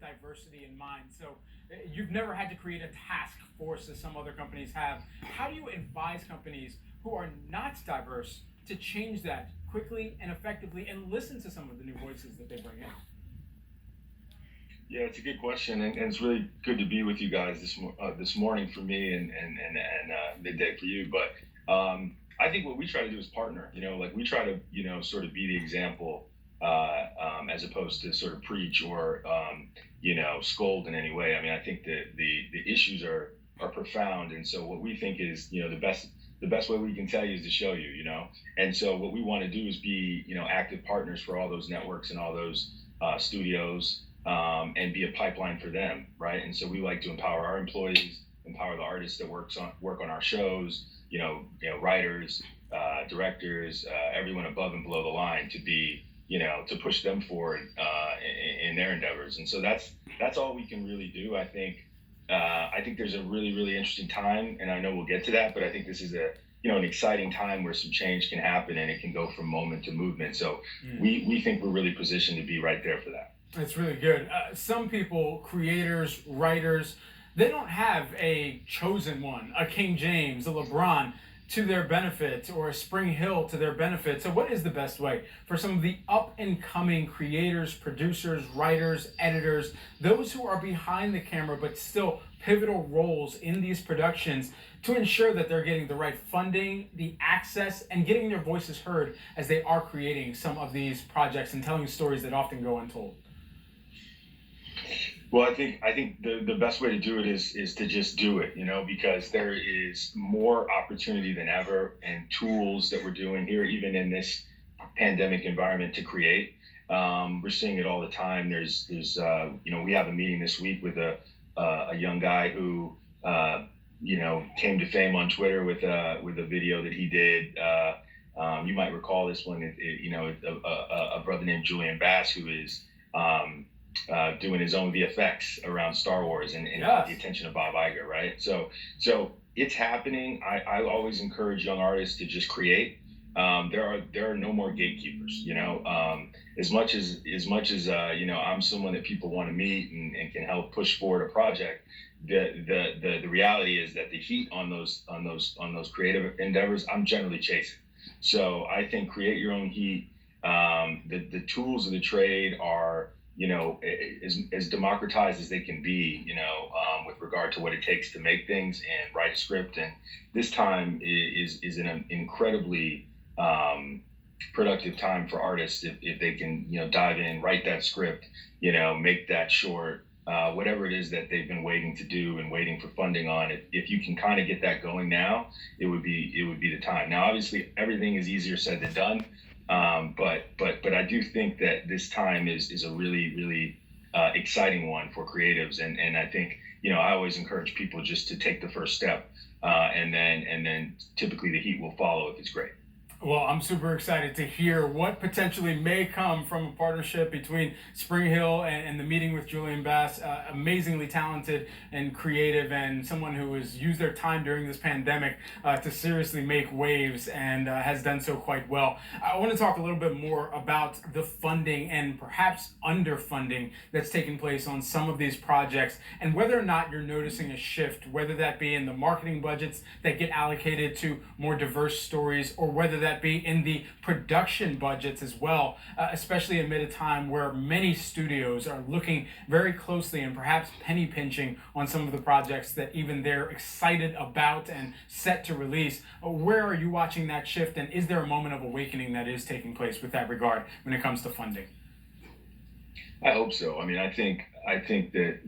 diversity in mind. So you've never had to create a task force as some other companies have. How do you advise companies who are not diverse to change that quickly and effectively and listen to some of the new voices that they bring in? Yeah, it's a good question, and it's really good to be with you guys this morning for me and midday for you. But I think what we try to do is partner. Like we try to sort of be the example as opposed to sort of preach or scold in any way. I mean, I think that the issues are profound, and so what we think is the best way we can tell you is to show you. And so what we want to do is be active partners for all those networks and all those studios. And be a pipeline for them, right? And so we like to empower our employees, empower the artists that work on our shows, writers, directors, everyone above and below the line to be, to push them forward in their endeavors. And so that's all we can really do. I think there's a really, really interesting time, and I know we'll get to that, but I think this is an exciting time where some change can happen and it can go from moment to movement. So we think we're really positioned to be right there for that. That's really good. Some people, creators, writers, they don't have a chosen one, a King James, a LeBron to their benefit, or a Springhill to their benefit. So what is the best way for some of the up and coming creators, producers, writers, editors, those who are behind the camera but still pivotal roles in these productions, to ensure that they're getting the right funding, the access, and getting their voices heard as they are creating some of these projects and telling stories that often go untold? Well, I think the best way to do it is to just do it, because there is more opportunity than ever and tools that we're doing here, even in this pandemic environment, to create. We're seeing it all the time. There's we have a meeting this week with a young guy who came to fame on Twitter with a video that he did. You might recall this one. A brother named Julian Bass, who is doing his own VFX around Star Wars and Yes. the attention of Bob Iger, right? So it's happening. I always encourage young artists to just create. There are no more gatekeepers. As much as I'm someone that people want to meet and can help push forward a project. The reality is that the heat on those creative endeavors, I'm generally chasing. So I think create your own heat. The tools of the trade are as democratized as they can be, with regard to what it takes to make things and write a script. And this time is an incredibly productive time for artists if they can, dive in, write that script, make that short, whatever it is that they've been waiting to do and waiting for funding on. If you can kind of get that going now, it would be the time. Now, obviously, everything is easier said than done. But I do think that this time is a really, really exciting one for creatives, and I think I always encourage people just to take the first step, and then typically the heat will follow if it's great. Well, I'm super excited to hear what potentially may come from a partnership between Springhill and the meeting with Julian Bass. Amazingly talented and creative, and someone who has used their time during this pandemic to seriously make waves and has done so quite well. I want to talk a little bit more about the funding and perhaps underfunding that's taking place on some of these projects, and whether or not you're noticing a shift, whether that be in the marketing budgets that get allocated to more diverse stories, or whether that be in the production budgets as well, especially amid a time where many studios are looking very closely and perhaps penny pinching on some of the projects that even they're excited about and set to release. Where are you watching that shift, and is there a moment of awakening that is taking place with that regard when it comes to funding? I hope so. I mean, I think that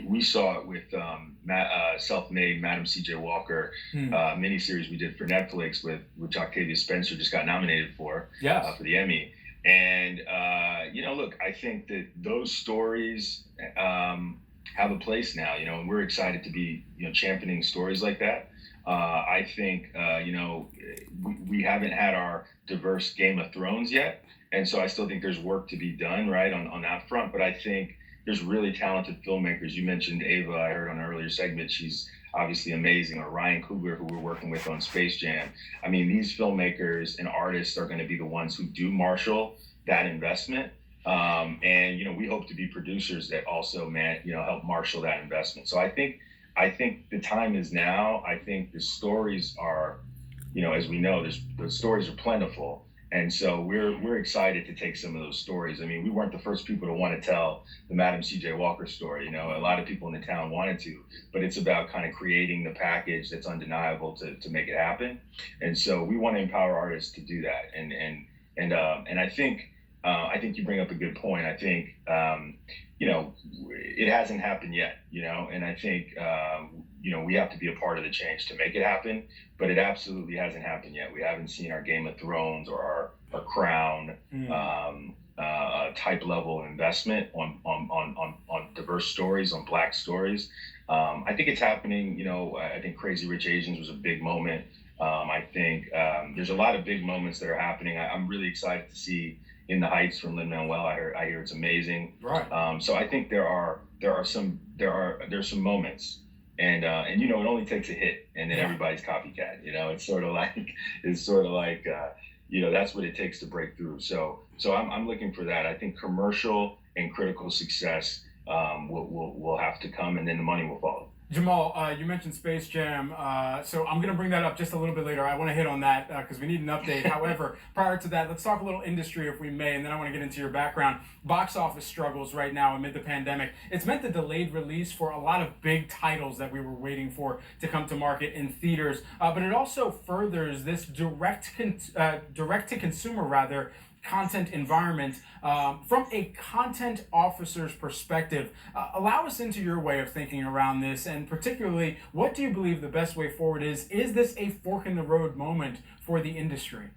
we saw it with Self-Made, Madam C.J. Walker miniseries we did for Netflix, which Octavia Spencer just got nominated for for the Emmy. And look, I think that those stories have a place now. And we're excited to be championing stories like that. I think we haven't had our diverse Game of Thrones yet. And so I still think there's work to be done, right, on that front. But I think there's really talented filmmakers. You mentioned Ava, I heard on an earlier segment. She's obviously amazing. Or Ryan Coogler, who we're working with on Space Jam. I mean, these filmmakers and artists are going to be the ones who do marshal that investment. And we hope to be producers that also help marshal that investment. So I think the time is now. I think the stories are, as we know, the stories are plentiful. And so we're excited to take some of those stories. I mean, we weren't the first people to want to tell the Madam C.J. Walker story. A lot of people in the town wanted to, but it's about kind of creating the package that's undeniable to make it happen. And so we want to empower artists to do that. And I think you bring up a good point. I think it hasn't happened yet. And I think we have to be a part of the change to make it happen. But it absolutely hasn't happened yet. We haven't seen our Game of Thrones or our Crown type level investment on diverse stories, on Black stories. I think it's happening. I think Crazy Rich Asians was a big moment. I think there's a lot of big moments that are happening. I'm really excited to see In the Heights from Lin-Manuel. I hear it's amazing. Right. So I think there's some moments, and it only takes a hit, and then everybody's copycat. It's sort of like that's what it takes to break through. So I'm looking for that. I think commercial and critical success will have to come, and then the money will follow. Jamal, you mentioned Space Jam, so I'm going to bring that up just a little bit later. I want to hit on that because we need an update. However, prior to that, let's talk a little industry if we may, and then I want to get into your background. Box office struggles right now amid the pandemic. It's meant the delayed release for a lot of big titles that we were waiting for to come to market in theaters, but it also furthers this direct-to-consumer content environment from a content officer's perspective. Allow us into your way of thinking around this, and particularly, what do you believe the best way forward is? Is this a fork in the road moment for the industry?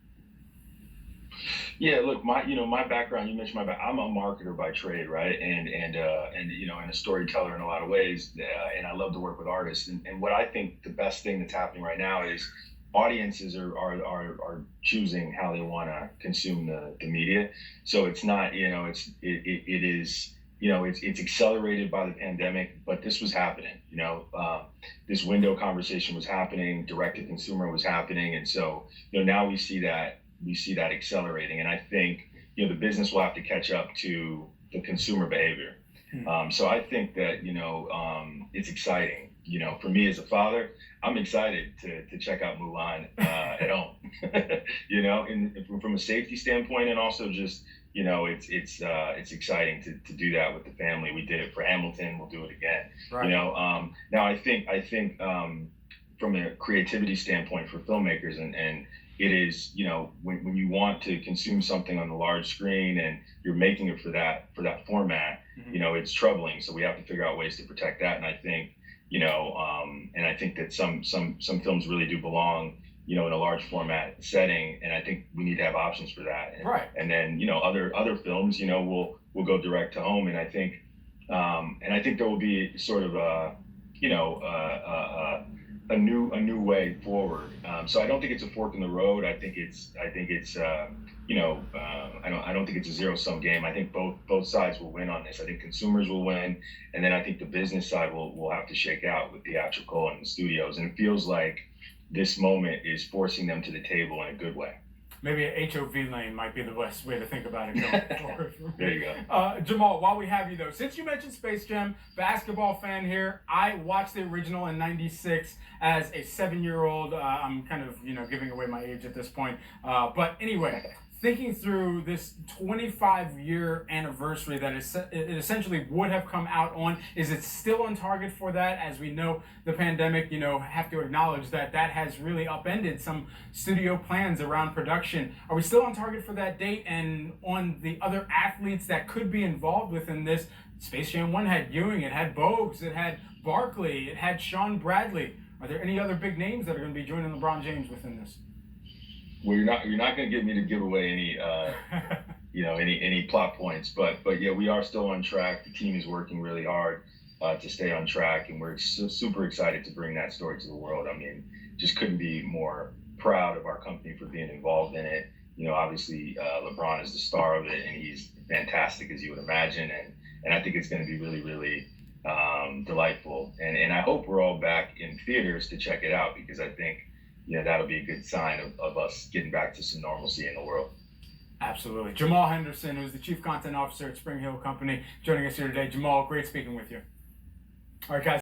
Yeah, look, my background. You mentioned my background. I'm a marketer by trade, right? And a storyteller in a lot of ways. And I love to work with artists. And what I think the best thing that's happening right now is audiences are choosing how they want to consume the media. So it's not, it's accelerated by the pandemic, but this was happening. This window conversation was happening, direct to consumer was happening, and so now we see that accelerating, and I think the business will have to catch up to the consumer behavior. So I think that it's exciting. For me as a father, I'm excited to check out Mulan at home. From a safety standpoint, and also just it's exciting to do that with the family. We did it for Hamilton. We'll do it again. Right. Now I think from a creativity standpoint for filmmakers, and it is when you want to consume something on the large screen and you're making it for that format, it's troubling. So we have to figure out ways to protect that. And I think and I think that some films really do belong, in a large format setting, and I think we need to have options for that. Right. And then other films, will go direct to home, and I think there will be sort of a new way forward. So I don't think it's a fork in the road. I think it's I don't think it's a zero-sum game. I think both sides will win on this. I think consumers will win, and then I think the business side will have to shake out with theatrical and the studios. And it feels like this moment is forcing them to the table in a good way. Maybe an HOV lane might be the best way to think about it going forward. There you go. Jamal, while we have you though, since you mentioned Space Jam, basketball fan here, I watched the original in '96 as a 7-year-old. I'm kind of, giving away my age at this point. But anyway, thinking through this 25-year anniversary that it essentially would have come out on, is it still on target for that? As we know, the pandemic, have to acknowledge that has really upended some studio plans around production. Are we still on target for that date? And on the other athletes that could be involved within this, Space Jam 1 had Ewing, it had Bogues, it had Barkley, it had Sean Bradley. Are there any other big names that are going to be joining LeBron James within this? Well, you're not going to get me to give away any any plot points, but yeah, we are still on track. The team is working really hard to stay on track, and we're super excited to bring that story to the world. I mean, just couldn't be more proud of our company for being involved in it. Obviously LeBron is the star of it, and he's fantastic, as you would imagine, and I think it's going to be really, really delightful, and I hope we're all back in theaters to check it out, because I think that'll be a good sign of us getting back to some normalcy in the world. Absolutely. Jamal Henderson, who's the Chief Content Officer at Springhill Company, joining us here today. Jamal, great speaking with you. All right, guys.